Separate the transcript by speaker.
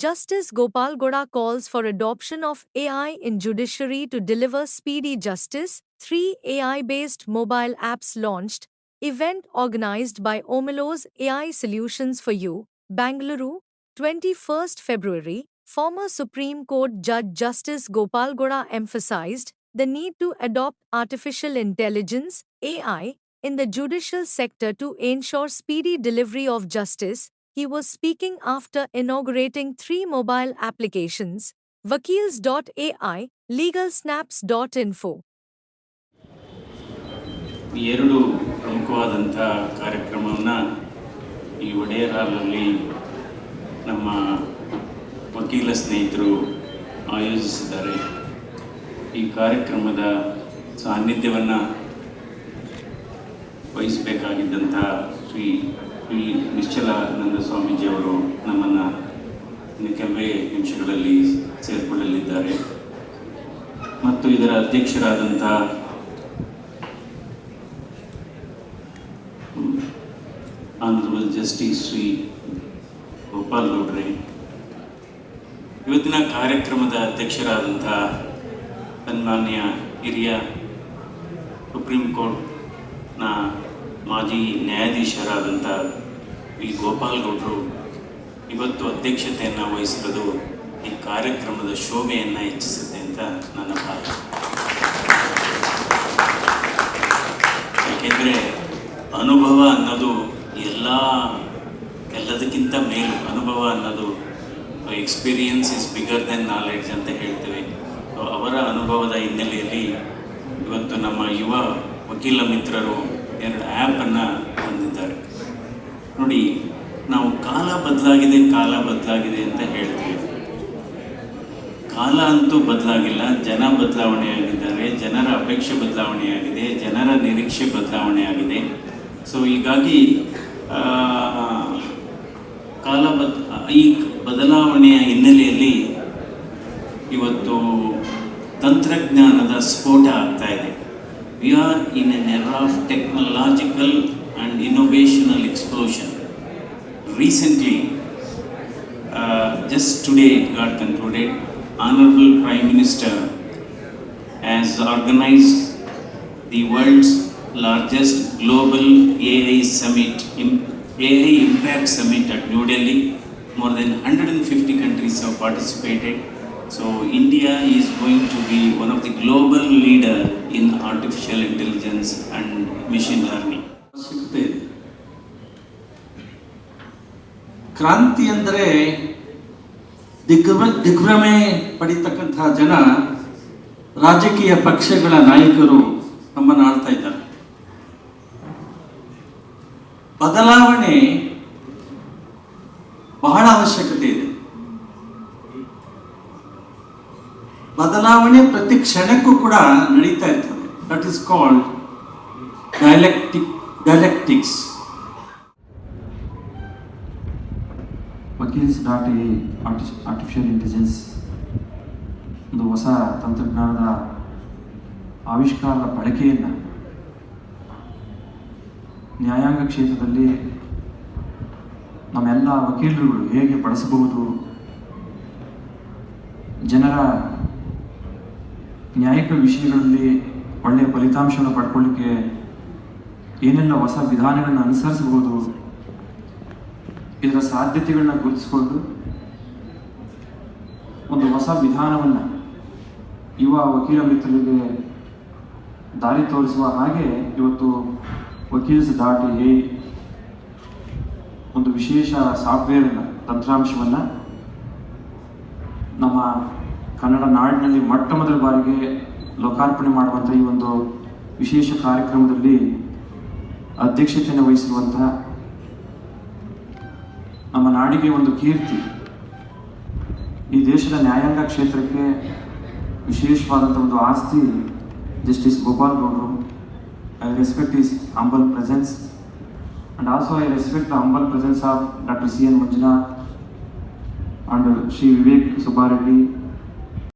Speaker 1: Justice Gopal Goda calls for adoption of AI in judiciary to deliver speedy justice. 3 AI-based mobile apps launched. Event organized by Omelos AI Solutions for You, Bangalore, 21st February. Former Supreme Court Judge Justice Gopal Goda emphasized the need to adopt artificial intelligence (AI) in the judicial sector to ensure speedy delivery of justice. He was speaking after inaugurating 3 mobile applications, Vakils.ai, LegalSnaps.info.
Speaker 2: ಎರಡು ಪ್ರಮುಖವಾದಂಥ ಕಾರ್ಯಕ್ರಮವನ್ನು ಈ ಒಡೆಯರ್ ಹಾಲಲ್ಲಿ ನಮ್ಮ ವಕೀಲ ಸ್ನೇಹಿತರು ಆಯೋಜಿಸಿದ್ದಾರೆ. ಈ ಕಾರ್ಯಕ್ರಮದ ಸಾನ್ನಿಧ್ಯವನ್ನು ವಹಿಸಬೇಕಾಗಿದ್ದಂಥ ಶ್ರೀ ನಿಶ್ಚಲಾನಂದ ಸ್ವಾಮೀಜಿಯವರು ನಮ್ಮನ್ನು ಇನ್ನು ಕೆಲವೇ ನಿಮಿಷಗಳಲ್ಲಿ ಸೇರಿಕೊಳ್ಳಲಿದ್ದಾರೆ ಮತ್ತು ಇದರ ಅಧ್ಯಕ್ಷರಾದಂಥ ಆನರಬಲ್ ಜಸ್ಟಿಸ್ ಶ್ರೀ ಗೋಪಾಲ್ ಗೌಡ್ರೆ, ಇವತ್ತಿನ ಕಾರ್ಯಕ್ರಮದ ಅಧ್ಯಕ್ಷರಾದಂಥ ಸನ್ಮಾನ್ಯ ಹಿರಿಯ ಸುಪ್ರೀಂ ಕೋರ್ಟ್ನ ಮಾಜಿ ನ್ಯಾಯಾಧೀಶರಾದಂಥ ವಿ ಗೋಪಾಲ್ ಗೌಡ್ರು ಇವತ್ತು ಅಧ್ಯಕ್ಷತೆಯನ್ನು ವಹಿಸಿರೋದು ಈ ಕಾರ್ಯಕ್ರಮದ ಶೋಭೆಯನ್ನು ಹೆಚ್ಚಿಸುತ್ತೆ ಅಂತ ನನ್ನ ಭಾವನೆ. ಯಾಕೆಂದರೆ ಅನುಭವ ಅನ್ನೋದು ಎಲ್ಲದಕ್ಕಿಂತ ಮೇಲು ಅನುಭವ ಅನ್ನೋದು experience is bigger then knowledge ಅಂತ ಹೇಳ್ತೇವೆ. ಅವರ ಅನುಭವದ ಹಿನ್ನೆಲೆಯಲ್ಲಿ ಇವತ್ತು ನಮ್ಮ ಯುವ ವಕೀಲ ಮಿತ್ರರು 2 ಆ್ಯಪನ್ನು ಹೊಂದಿದ್ದಾರೆ. ನೋಡಿ, ನಾವು ಕಾಲ ಬದಲಾಗಿದೆ ಅಂತ ಹೇಳ್ತೀವಿ. ಕಾಲ ಅಂತೂ ಬದಲಾಗಿಲ್ಲ, ಜನ ಬದಲಾವಣೆಯಾಗಿದ್ದಾರೆ, ಜನರ ಅಪೇಕ್ಷೆ ಬದಲಾವಣೆಯಾಗಿದೆ, ಜನರ ನಿರೀಕ್ಷೆ ಬದಲಾವಣೆಯಾಗಿದೆ. ಸೊ ಹೀಗಾಗಿ ಈ ಬದಲಾವಣೆಯ ಹಿನ್ನೆಲೆಯಲ್ಲಿ ಇವತ್ತು ತಂತ್ರಜ್ಞಾನದ ಸ್ಫೋಟ ಆಗ್ತಾ ಇದೆ. We are in an era of technological and innovational explosion. Recently, just today it got concluded, Honorable Prime Minister has organized the world's largest global AI summit, AI Impact Summit at New Delhi. More than 150 countries have participated. So India is going to be one of the global leader in artificial intelligence and machine learning.
Speaker 3: ಕ್ರಾಂತಿ ಅಂದರೆ ದಿಗ್ಭ್ರಮೆ ಪಡಿತಕ್ಕಂತಹ ಜನ ರಾಜಕೀಯ ಪಕ್ಷಗಳ ನಾಯಕರು ನಮ್ಮನ್ನು ಆಳ್ತಾ ಇದ್ದಾರೆ. ಬದಲಾವಣೆ ಬಹಳ ಅವಶ್ಯಕತೆ ಇದೆ. ಬದಲಾವಣೆ ಪ್ರತಿ ಕ್ಷಣಕ್ಕೂ ಕೂಡ ನಡೀತಾ ಇರ್ತದೆ. That is called dialectics.
Speaker 4: ವಕೀಲ್ಸ್.ai ಆರ್ಟಿಫಿಷಿಯಲ್ ಇಂಟೆಲಿಜೆನ್ಸ್ ಒಂದು ಹೊಸ ತಂತ್ರಜ್ಞಾನದ ಆವಿಷ್ಕಾರದ ಬಳಕೆಯನ್ನು ನ್ಯಾಯಾಂಗ ಕ್ಷೇತ್ರದಲ್ಲಿ ನಮ್ಮೆಲ್ಲ ವಕೀಲರುಗಳು ಹೇಗೆ ಬಳಸಬಹುದು, ಜನರ ನ್ಯಾಯಿಕ ವಿಷಯಗಳಲ್ಲಿ ಒಳ್ಳೆಯ ಫಲಿತಾಂಶವನ್ನು ಪಡ್ಕೊಳ್ಳಿಕ್ಕೆ ಏನೆಲ್ಲ ಹೊಸ ವಿಧಾನಗಳನ್ನು ಅನುಸರಿಸಬಹುದು, ಇದರ ಸಾಧ್ಯತೆಗಳನ್ನ ಗುರುತಿಸಿಕೊಂಡು ಒಂದು ಹೊಸ ವಿಧಾನವನ್ನು ಯುವ ವಕೀಲ ಮಿತ್ರರಿಗೆ ದಾರಿ ತೋರಿಸುವ ಹಾಗೆ ಇವತ್ತು ವಕೀಲ್ಸ್.ai ಒಂದು ವಿಶೇಷ ಸಾಫ್ಟ್ವೇರನ್ನು, ತಂತ್ರಾಂಶವನ್ನು ನಮ್ಮ ಕನ್ನಡ ನಾಡಿನಲ್ಲಿ ಮೊಟ್ಟ ಮೊದಲ ಬಾರಿಗೆ ಲೋಕಾರ್ಪಣೆ ಮಾಡುವಂಥ ಈ ಒಂದು ವಿಶೇಷ ಕಾರ್ಯಕ್ರಮದಲ್ಲಿ ಅಧ್ಯಕ್ಷತೆಯನ್ನು ವಹಿಸಿರುವಂತಹ ನಮ್ಮ ನಾಡಿಗೆ ಒಂದು ಕೀರ್ತಿ, ಈ ದೇಶದ ನ್ಯಾಯಾಂಗ ಕ್ಷೇತ್ರಕ್ಕೆ ವಿಶೇಷವಾದಂಥ ಒಂದು ಆಸ್ತಿ ಜಸ್ಟಿಸ್ ಗೋಪಾಲ್ ಗೌಡ್ರು. I respect his humble presence and also I respect the humble presence of doctor C.N. Manjunath and Shri Vivek Subbareddy